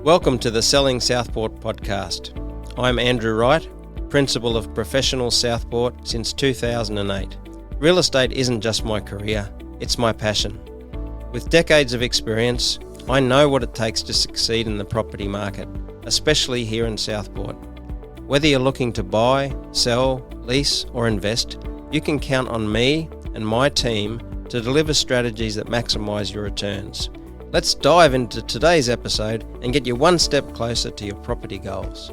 Welcome to the Selling Southport podcast. I'm Andrew Wright, Principal of Professional Southport since 2008. Real estate isn't just my career, it's my passion. With decades of experience, I know what it takes to succeed in the property market, especially here in Southport. Whether you're looking to buy, sell, lease or invest, you can count on me and my team to deliver strategies that maximise your returns. Let's dive into today's episode and get you one step closer to your property goals.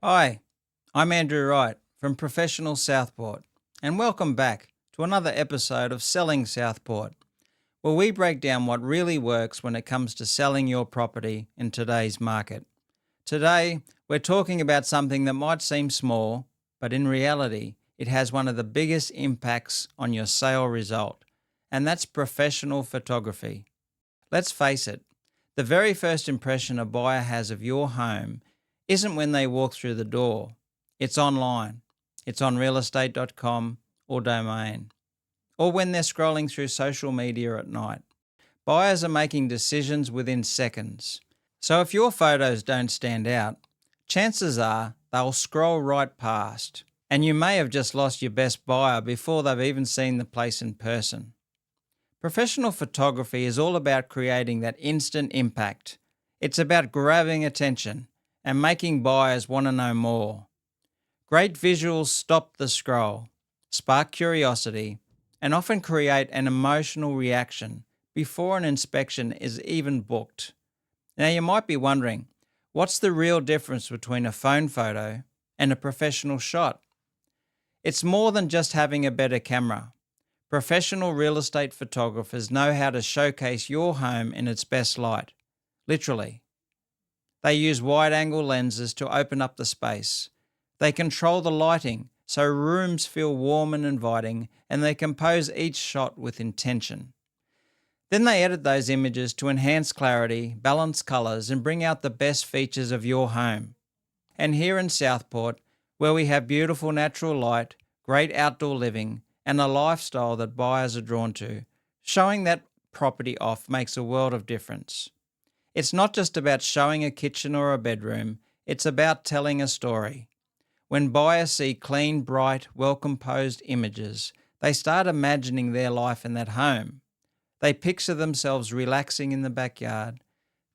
Hi, I'm Andrew Wright from Professional Southport, and welcome back to another episode of Selling Southport, where we break down what really works when it comes to selling your property in today's market. Today, we're talking about something that might seem small, but in reality, it has one of the biggest impacts on your sale result, and that's professional photography. Let's face it, the very first impression a buyer has of your home isn't when they walk through the door. It's online. It's on realestate.com or Domain, or when they're scrolling through social media at night. Buyers are making decisions within seconds. So if your photos don't stand out, chances are they'll scroll right past, and you may have just lost your best buyer before they've even seen the place in person. Professional photography is all about creating that instant impact. It's about grabbing attention and making buyers want to know more. Great visuals stop the scroll, spark curiosity, and often create an emotional reaction before an inspection is even booked. Now you might be wondering, what's the real difference between a phone photo and a professional shot? It's more than just having a better camera. Professional real estate photographers know how to showcase your home in its best light, literally. They use wide-angle lenses to open up the space. They control the lighting so rooms feel warm and inviting, and they compose each shot with intention. Then they edit those images to enhance clarity, balance colours, and bring out the best features of your home. And here in Southport, where we have beautiful natural light, great outdoor living, and a lifestyle that buyers are drawn to, showing that property off makes a world of difference. It's not just about showing a kitchen or a bedroom, it's about telling a story. When buyers see clean, bright, well-composed images, they start imagining their life in that home. They picture themselves relaxing in the backyard,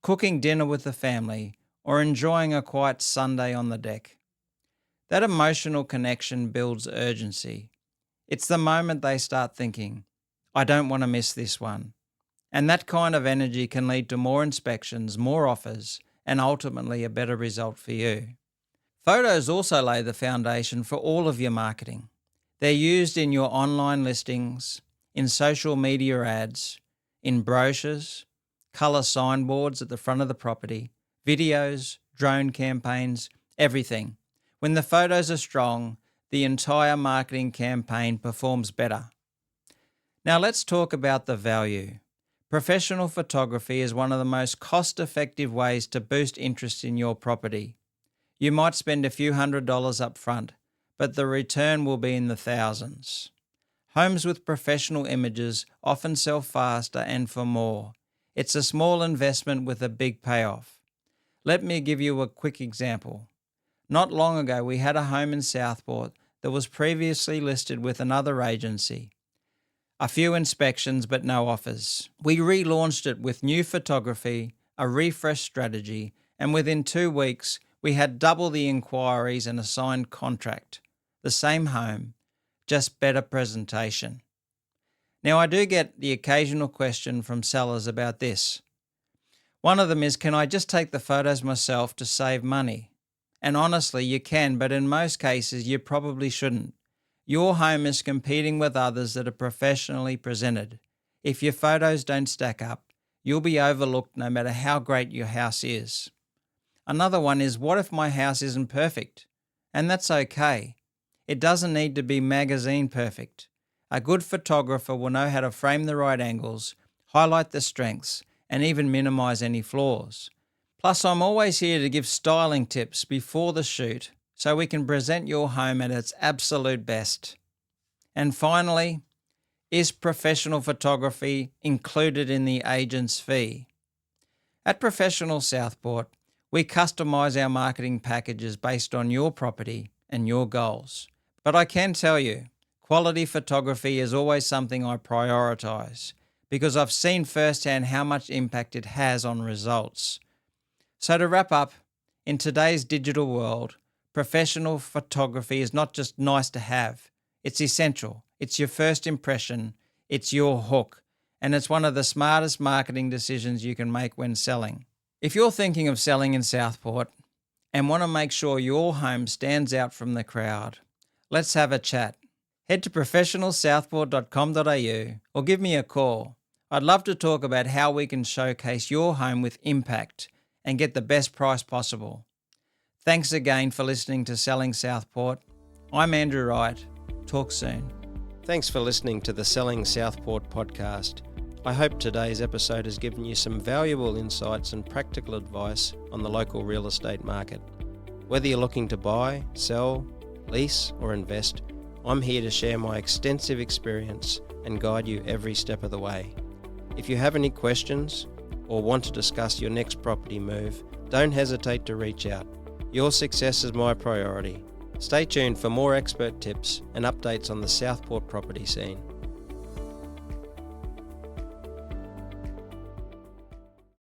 cooking dinner with the family, or enjoying a quiet Sunday on the deck. That emotional connection builds urgency. It's the moment they start thinking, I don't want to miss this one. And that kind of energy can lead to more inspections, more offers, and ultimately a better result for you. Photos also lay the foundation for all of your marketing. They're used in your online listings, in social media ads, in brochures, colour signboards at the front of the property, videos, drone campaigns, everything. When the photos are strong, the entire marketing campaign performs better. Now let's talk about the value. Professional photography is one of the most cost-effective ways to boost interest in your property. You might spend a few $100s up front, but the return will be in the thousands. Homes with professional images often sell faster and for more. It's a small investment with a big payoff. Let me give you a quick example. Not long ago, we had a home in Southport that was previously listed with another agency. A few inspections, but no offers. We relaunched it with new photography, a refresh strategy, and within 2 weeks, we had double the inquiries and a signed contract. The same home, just better presentation. Now, I do get the occasional question from sellers about this. One of them is, can I just take the photos myself to save money? And honestly, you can, but in most cases, you probably shouldn't. Your home is competing with others that are professionally presented. If your photos don't stack up, you'll be overlooked no matter how great your house is. Another one is, what if my house isn't perfect? And that's okay. It doesn't need to be magazine perfect. A good photographer will know how to frame the right angles, highlight the strengths, and even minimize any flaws. Plus, I'm always here to give styling tips before the shoot so we can present your home at its absolute best. And finally, Is professional photography included in the agent's fee? At Professional Southport, we customise our marketing packages based on your property and your goals. But I can tell you, quality photography is always something I prioritise because I've seen firsthand how much impact it has on results. So to wrap up, in today's digital world, professional photography is not just nice to have, it's essential. It's your first impression, it's your hook, and it's one of the smartest marketing decisions you can make when selling. If you're thinking of selling in Southport and want to make sure your home stands out from the crowd, let's have a chat. Head to professionalsouthport.com.au or give me a call. I'd love to talk about how we can showcase your home with impact and get the best price possible. Thanks again for listening to Selling Southport. I'm Andrew Wright. Talk soon. Thanks for listening to the Selling Southport podcast. I hope today's episode has given you some valuable insights and practical advice on the local real estate market. Whether you're looking to buy, sell, lease or invest, I'm here to share my extensive experience and guide you every step of the way. If you have any questions or want to discuss your next property move, don't hesitate to reach out. Your success is my priority. Stay tuned for more expert tips and updates on the Southport property scene.